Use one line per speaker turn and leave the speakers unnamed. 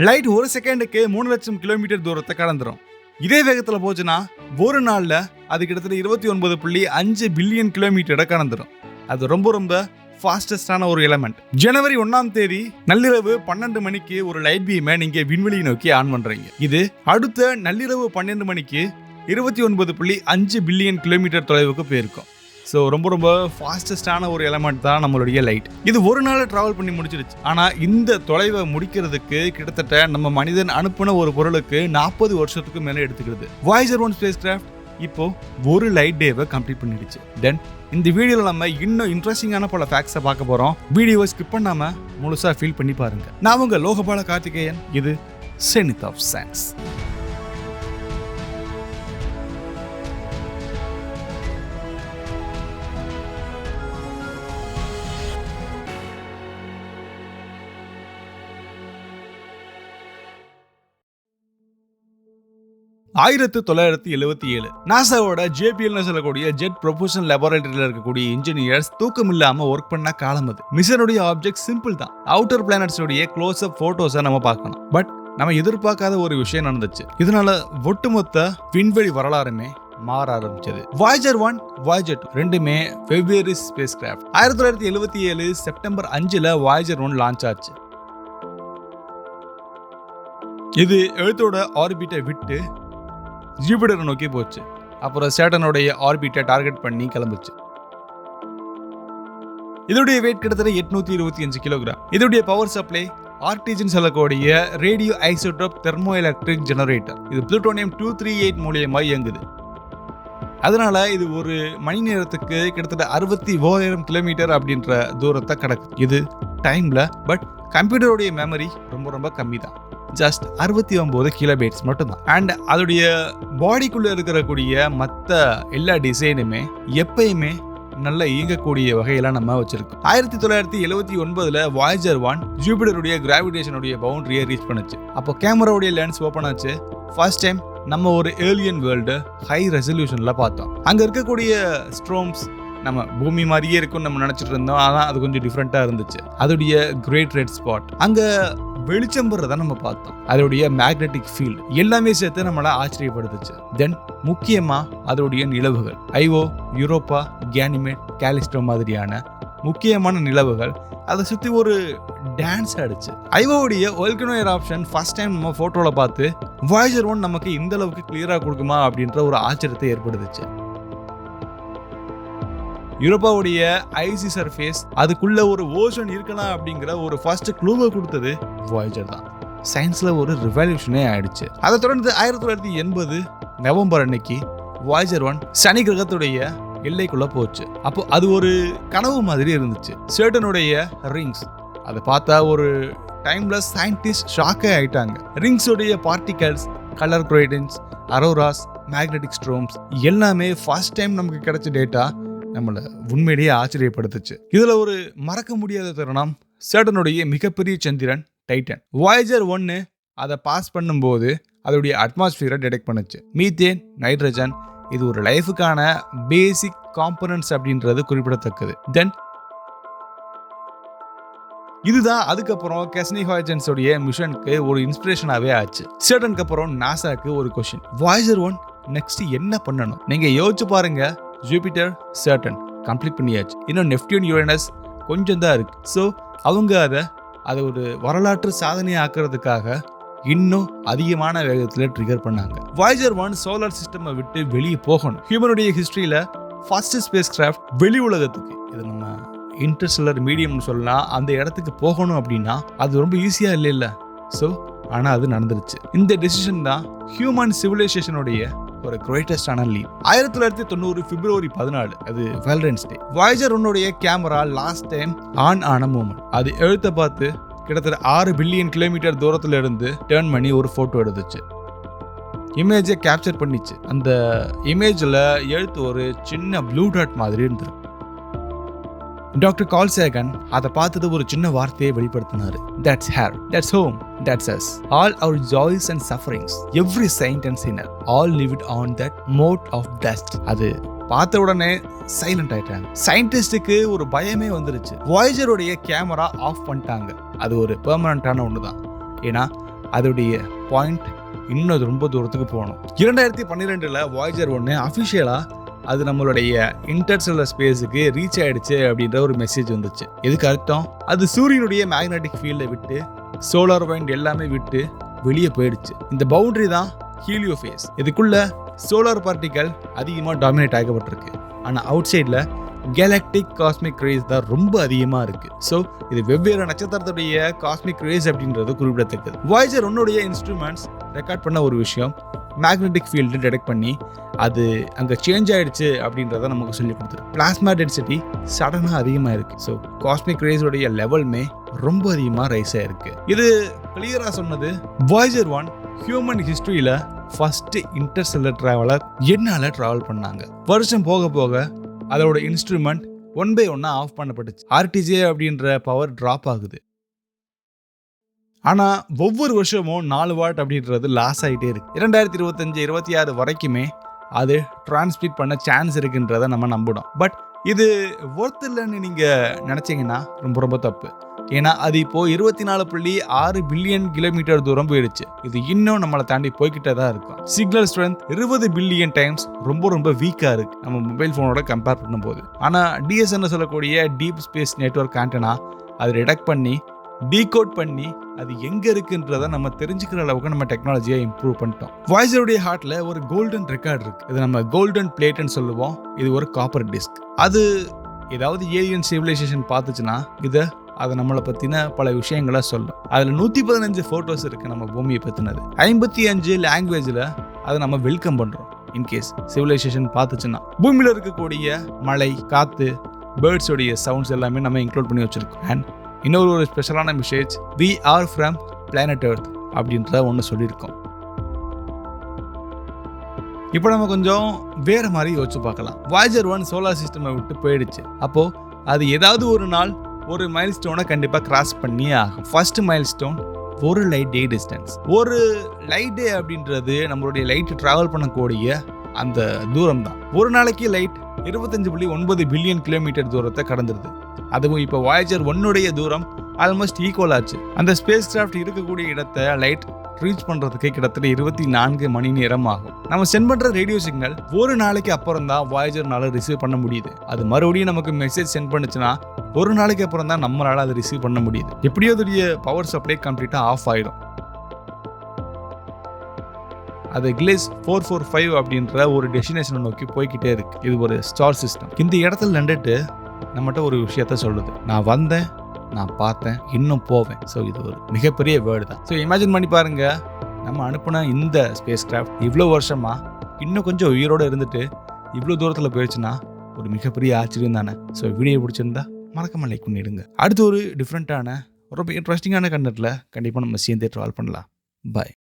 Light ஒரு செகண்டுக்கு 3 லட்சம் கிலோமீட்டர் தூரத்தை கடந்துரும். இதே வேகத்துல போச்சுன்னா ஒரு நாள்ல அது கிட்டத்தட்ட 29.5 பில்லியன் கிலோமீட்டரை கடந்துரும். அது ரொம்ப ரொம்ப ஃபாஸ்டஸ்டான ஒரு எலமெண்ட். ஜனவரி 1ஆம் தேதி நள்ளிரவு 12 மணிக்கு ஒரு லைட் பீமை நீங்க விண்வெளியை நோக்கி ஆன் பண்றீங்க. இது அடுத்த நள்ளிரவு 12 மணிக்கு 29.5 பில்லியன் கிலோமீட்டர் தொலைவுக்கு போயிருக்கும். ஸோ ரொம்ப ரொம்ப ஃபாஸ்டஸ்டான ஒரு எலமெண்ட் தான் நம்மளுடைய லைட். இது ஒரு நாள் டிராவல் பண்ணி முடிச்சிருச்சு. ஆனால் இந்த தொலைவை முடிக்கிறதுக்கு கிட்டத்தட்ட நம்ம மனிதன் அனுப்பின ஒரு பொருளுக்கு 40 வருஷத்துக்கு மேலே எடுத்துக்கிறது. Voyager 1 ஸ்பேஸ் கிராஃப்ட் இப்போ ஒரு லைட் டேவை கம்ப்ளீட் பண்ணிடுச்சு. தென் இந்த வீடியோவில் நம்ம இன்னும் இன்ட்ரெஸ்டிங்கான பல ஃபேக்ட்ஸை பார்க்க போகிறோம். வீடியோவை ஸ்கிப் பண்ணாமல் முழுசாக ஃபீல் பண்ணி பாருங்க. நான் உங்கள் லோகபால கார்த்திகேயன். இது செனித் ஆஃப் சயின்ஸ். 1977 நாசாவோட JPL சொல்லக்கூடிய ஜெட் ப்ரொபல்ஷன் லேபரேட்டரியில் இருக்கக்கூடிய இன்ஜினியர்ஸ் தூக்கம் இல்லாம ஒர்க் பண்ண காலம் அது. மிஷனுடைய ஆப்ஜெக்ட் சிம்பிள் தான். அவுட்டர் பிளானட்ஸோடைய க்ளோஸ் அப் போட்டோஸை நம்ம பார்க்கணும். பட் நம்ம எதிர்பார்க்காத ஒரு விஷயம் நடந்துச்சு. இதனால ஒட்டுமொத்த விண்வெளி வரலாறுமே மாற ஆரம்பிச்சது. Voyager 1, Voyager 2 ரெண்டுமே வெவ்வேறு space craft. 1977 September 5 Voyager 1 launch ஆச்சு. இது எர்த்தோட ஆர்பிட்டை விட்டு ஜூபிட்டரை நோக்கி போச்சு. அப்புறம் சேட்டனுடைய ஆர்பிட்டை டார்கெட் பண்ணி கிளம்புச்சு. இதோடைய வெயிட் கிட்டத்தட்ட 825 கிலோகிராம். இதோடைய பவர் சப்ளை ஆர்டிஜன் சொல்லக்கூடிய radio isotope thermo electric generator. இது புளூட்டோனியம் 238 மூலியமா இயங்குது. அதனால இது ஒரு மணி நேரத்துக்கு கிட்டத்தட்ட 64,000 கிலோமீட்டர் அப்படின்ற தூரத்தை கடக்குது. இது டைம்ல. பட் கம்ப்யூட்டருடைய மெமரி ரொம்ப ரொம்ப கம்மி தான். ஜஸ்ட் 69 கிலோபைட்ஸ் மட்டும்தான். அண்ட் அதோடைய பாடிக்குள்ள இருக்கக்கூடிய மற்ற எல்லா டிசைனுமே எப்பயுமே நல்லா இயங்கக்கூடிய வகையில நம்ம வச்சிருக்கோம். 1979 Voyager 1 ஜூபிட்டருடைய கிராவிடேஷனுடைய பவுண்டரியை ரீச் பண்ணுச்சு. அப்போ கேமராவுடைய லென்ஸ் ஓப்பன் ஆச்சு. ஃபர்ஸ்ட் டைம் நம்ம ஒரு ஏலியன் வேர்ல்டு ஹை ரெசல்யூஷன்ல பார்த்தோம். அங்க இருக்கக்கூடிய ஸ்ட்ரோம்ஸ் நம்ம பூமி மாதிரியே இருக்கும்னு நம்ம நினைச்சிட்டு இருந்தோம். ஆனால் அது கொஞ்சம் டிஃப்ரெண்டா இருந்துச்சு. அதோடைய கிரேட் ரெட் ஸ்பாட், அங்க வெளிச்சம் வர்றதை நம்ம பார்த்தோம். அதோடைய மேக்னெட்டிக் ஃபீல்டு எல்லாமே சேர்த்து நம்மளை ஆச்சரியப்படுத்துச்சு. தென் முக்கியமா அதோடைய நிலவுகள் ஐஓ, யூரோப்பா, கேனிமேட், காலிஸ்டோ மாதிரியான முக்கியமான நிலவுகள் அதை சுற்றி ஒரு டான்ஸ் ஆடிச்சு. ஐஓடைய வோல்கனோ ஆப்ஷன் ஃபர்ஸ்ட் டைம் நம்ம ஃபோட்டோவில் பார்த்து Voyager 1 நமக்கு இந்த அளவுக்கு கிளியராக கொடுக்குமா அப்படின்ற ஒரு ஆச்சரியத்தை ஏற்படுத்துச்சு. யூரோப்பாவுடைய ஐசி சர்ஃபேஸ் அதுக்குள்ள ஒரு ஓஷன் இருக்கலாம் அப்படிங்கிற ஒரு ஃபர்ஸ்ட் க்ளூவை கொடுத்தது Voyager தான். சயின்ஸ்ல ஒரு ரிவல்யூஷனே ஆயிடுச்சு. அதை தொடர்ந்து 1980 நவம்பர் அன்னைக்கு Voyager 1 சனி கிரகத்துடைய எல்லைக்குள்ள போச்சு. அப்போ அது ஒரு கனவு மாதிரி இருந்துச்சு. சேட்டனுடைய ரிங்ஸ் அதை பார்த்தா ஒரு டைம்ல சயின்டிஸ்ட் ஷாக்கே ஆயிட்டாங்க. ரிங்ஸோடைய particles, colour gradients, Aurora's, magnetic ஸ்ட்ரோம்ஸ் எல்லாமே ஃபர்ஸ்ட் டைம் நமக்கு கிடைச்ச டேட்டா நம்மளை உண்மையிலேயே ஆச்சரியப்படுத்துச்சு. இதுல ஒரு மறக்க முடியாத தருணம் சேட்டனுடைய மிகப்பெரிய சந்திரன் டைட்டன். Voyager 1 அதை பாஸ் பண்ணும்போது அதோடைய அட்மாஸ்பியரை டிடெக்ட் பண்ணுச்சு. மீத்தேன், நைட்ரஜன், இது ஒரு லைஃபுக்கான பேசிக் காம்பனன்ட்ஸ் அப்படின்றது குறிப்பிடத்தக்கது. தென் இதுதான் அதுக்கப்புறம் கெஸ்னி ஹாய்ஜன்ஸோடைய மிஷனுக்கு ஒரு இன்ஸ்பிரேஷனாவே ஆச்சு. சேட்டனுக்கு அப்புறம் நாசாக்கு ஒரு கொஸ்டின், Voyager 1 நெக்ஸ்ட் என்ன பண்ணணும்? நீங்க யோசிச்சு பாருங்க. ஜூபிட்டர், சேட்டன் கம்ப்ளீட் பண்ணியாச்சு. இன்னும் நெப்டியூன், யுரேனஸ் கொஞ்சம் தான் இருக்கு. ஸோ அவங்க அதை ஒரு வரலாற்று சாதனையை ஆக்குறதுக்காக இன்னும் அதிகமான வேகத்தில் ட்ரிகர் பண்ணாங்க. Voyager 1 சோலார் சிஸ்டமை விட்டு வெளியே போகணும். ஹியூமனுடைய ஹிஸ்டரியில ஃபர்ஸ்ட் ஸ்பேஸ் கிராஃப்ட் வெளி உலகத்துக்கு, இது நம்ம இன்டர்ஸ்டெல்லர் மீடியம்னு சொல்லலாம், அந்த இடத்துக்கு போகணும் அப்படின்னா அது ரொம்ப ஈஸியா இல்லைல்ல. ஸோ ஆனால் அது நடந்துருச்சு. இந்த டெசிஷன் தான் ஹியூமன் சிவிலைசேஷனுடைய ஒரு கிரேட்டஸ்டான லீப். 1990 பிப்ரவரி 14 அது Valentine's day. Voyager 1 camera last time on ஆன மூமெண்ட். அது எழுத்த பார்த்து கிட்டத்தட்ட 6 பில்லியன் கிலோமீட்டர் தூரத்துல இருந்து டர்ன் பண்ணி ஒரு போட்டோ எடுத்துச்சு. இமேஜை கேப்சர் பண்ணிச்சு. அந்த இமேஜ்ல எழுத்து ஒரு சின்ன ப்ளூ டாட் மாதிரி இருந்துருக்கு. டாக்டர் கார்ல் சேகன் அதை பார்த்தது ஒரு சின்ன வார்த்தையை வெளிப்படுத்தினாரு. That's her, that's home, that's us. All our joys and sufferings, every saint and sinner, all lived on that mote of dust. அது பார்த்த உடனே சைலண்ட் ஆயிட்டாங்க. சயின்டிஸ்டுக்கு ஒரு பயமே வந்துருச்சு. Voyager கேமரா ஆஃப் பண்ணிட்டாங்க. அது ஒரு பெர்மனண்டான ஒன்று தான். ஏன்னா அதோடைய பாயிண்ட் இன்னும் ரொம்ப தூரத்துக்கு போகணும். 2012 வாய்ஜர் 1 அஃபிஷியலாக அது நம்மளுடைய இன்டர்ஸ்டெல்லர் ஸ்பேஸுக்கு ரீச் ஆயிடுச்சு அப்படின்ற ஒரு மெசேஜ் வந்துச்சு. எதுக்கு அர்த்தம்? அது சூரியனுடைய மேக்னெட்டிக் ஃபீல்டை விட்டு சோலார் வைண்ட் எல்லாமே விட்டு வெளியே போயிடுச்சு. இந்த பவுண்டரி தான் ஹீலியோ ஃபேஸ். இதுக்குள்ள சோலார் பார்ட்டிகல் அதிகமாக டாமினேட் ஆகப்பட்டிருக்கு. ஆனால் அவுட் சைடில் கேலக்டிக் காஸ்மிக் ரேஸ் தான் ரொம்ப அதிகமாக இருக்கு. ஸோ இது வெவ்வேறு நட்சத்திரத்துடைய காஸ்மிக் ரேஸ் அப்படின்றது குறிப்பிடத்தக்கது. வாய்ஜர் 1 இன்ஸ்ட்ருமெண்ட்ஸ் ரெக்கார்ட் பண்ண ஒரு விஷயம் மேக்னெட்டிக் ஃபீல்டு டிடெக்ட் பண்ணி அது அங்கே சேஞ்ச் ஆயிடுச்சு அப்படின்றத நமக்கு சொல்லி கொடுத்துரு. பிளாஸ்மா டென்சிட்டி சடனாக அதிகமாக இருக்கு. ஸோ காஸ்மிக் ரேஸோடைய லெவலுமே ரொம்ப அதிகமாக ரைஸ் ஆயிருக்கு. இது கிளியராக சொன்னது வாய்ஜர் 1 ஹியூமன் ஹிஸ்டரியில் ஃபர்ஸ்ட் இன்டர்ஸ்டெல்லர் டிராவலர் என்னால டிராவல் பண்ணாங்க. வருஷம் போக போக அதோட இன்ஸ்ட்ருமெண்ட் 1 by 1 ஆஃப் பண்ணப்பட்டுச்சு. RTJ அப்படின்ற பவர் டிராப் ஆகுது. ஆனால் ஒவ்வொரு வருஷமும் 4 வாட் அப்படின்றது லாஸ் ஆகிட்டே இருக்கு. 2025-26 வரைக்குமே அது டிரான்ஸ்மிட் பண்ண சான்ஸ் இருக்குன்றதை நம்ம நம்பணும். பட் இது ஒர்த் இல்லைன்னு நீங்கள் நினச்சிங்கன்னா ரொம்ப தப்பு. ஏன்னா அது இப்போ 24.6 பில்லியன் கிலோமீட்டர் தூரம் போயிடுச்சு. இது இன்னும் நம்மளை தாண்டி போய்கிட்டே தான் இருக்கும். சிக்னல் ஸ்ட்ரென்த் 20 பில்லியன் டைம்ஸ் ரொம்ப வீக்காக இருக்கு நம்ம மொபைல் ஃபோனோட கம்பேர் பண்ணும்போது. ஆனால் DSN சொல்லக்கூடிய டீப் ஸ்பேஸ் நெட்வொர்க் ஆண்டனா அதை டிடெக்ட் பண்ணி டீகோட் பண்ணி அது எங்க இருக்குன்றத நம்ம தெரிஞ்சுக்கிற அளவுக்கு நம்ம டெக்னாலஜியை இம்ப்ரூவ் பண்ணிட்டோம். வாய்ஸருடைய ஹார்ட்ல ஒரு கோல்டன் ரெக்கார்ட் இருக்கு. இது நம்ம கோல்டன் பிளேட்னு சொல்லுவோம். இது ஒரு காப்பர் டிஸ்க். அது ஏதாவது ஏலியன் சிவிலைசேஷன் பார்த்துச்சுன்னா அதை நம்மளை பற்றின பல விஷயங்களை சொல்லும். அதில் 115 ஃபோட்டோஸ் இருக்குது நம்ம பூமியை பற்றினது. 55 லாங்குவேஜில் அதை நம்ம வெல்கம் பண்ணுறோம். இன்கேஸ் சிவிலைசேஷன் பார்த்துச்சுன்னா பூமியில் இருக்கக்கூடிய மழை, காற்று, பேர்ட்ஸோடைய சவுண்ட்ஸ் எல்லாமே நம்ம இன்க்ளூட் பண்ணி வச்சுருக்கோம். அண்ட் இன்னொரு ஸ்பெஷலான message we are from planet Earth அப்படின்ற ஒன்று சொல்லியிருக்கோம். இப்போ நம்ம கொஞ்சம் வேற மாதிரி யோசிச்சு பார்க்கலாம். வாய்ஜர் 1 சோலார் சிஸ்டமை விட்டு போயிடுச்சு. அப்போ அது ஏதாவது ஒரு நாள் ஒரு மைல் ஸ்டோனை கண்டிப்பாக கிராஸ் பண்ணியே ஆகும். ஃபர்ஸ்ட் மைல் ஸ்டோன் ஒரு லைட் டே டிஸ்டன்ஸ். ஒரு லைட் டே அப்படின்றது நம்மளுடைய லைட் டிராவல் பண்ணக்கூடிய அந்த தூரம் தான். ஒரு நாளைக்கு லைட் 25.9 பில்லியன் கிலோமீட்டர் தூரத்தை கடந்துருது. அதுவும் இப்போ வாய்ஜர் 1 தூரம் ஆல்மோஸ்ட் ஈக்குவல் ஆச்சு. அந்த ஸ்பேஸ் கிராஃப்ட் இருக்கக்கூடிய இடத்தை லைட் ரீச் பண்றதுக்கு கிட்டத்தட்ட 24 மணி நேரம் ஆகும். நம்ம சென்ட் பண்ற ரேடியோ சிக்னல் ஒரு நாளைக்கு அப்புறம் தான் வாய்ஜர்னால ரிசீவ் பண்ண முடியுது. அது மறுபடியும் நமக்கு மெசேஜ் சென்ட் பண்ணுச்சுன்னா ஒரு நாளைக்கு அப்புறம் தான் நம்மளால அதை ரிசீவ் பண்ண முடியுது. எப்படியோ அதோடைய பவர் சப்ளை கம்ப்ளீட்டா ஆஃப் ஆயிடும். அது கிளேஸ் 445 அப்படின்ற ஒரு டெஸ்டினேஷனை நோக்கி போய்கிட்டே இருக்கு. இது ஒரு ஸ்டார் சிஸ்டம். இந்த இடத்துல நின்றுட்டு நம்மகிட்ட ஒரு விஷயத்த சொல்லுது. நான் வந்தேன், நான் பார்த்தேன், இன்னும் போவேன். ஸோ இது ஒரு மிகப்பெரிய வேர்டு தான். ஸோ இமேஜின் பண்ணி பாருங்க, நம்ம அனுப்புன இந்த ஸ்பேஸ் கிராஃப்ட் இவ்வளோ வருஷமா இன்னும் கொஞ்சம் உயிரோடு இருந்துட்டு இவ்வளோ தூரத்தில் போயிடுச்சுன்னா ஒரு மிகப்பெரிய ஆச்சரியம் தானே. ஸோ வீடியோ பிடிச்சிருந்தா மறக்காம லைக் பண்ணிடுங்க. அடுத்து ஒரு டிஃப்ரெண்ட்டான ரொம்ப இன்ட்ரெஸ்டிங்கான கண்டென்ட்ல கண்டிப்பாக நம்ம சேர்ந்தே ட்ராவல் பண்ணலாம். பாய்.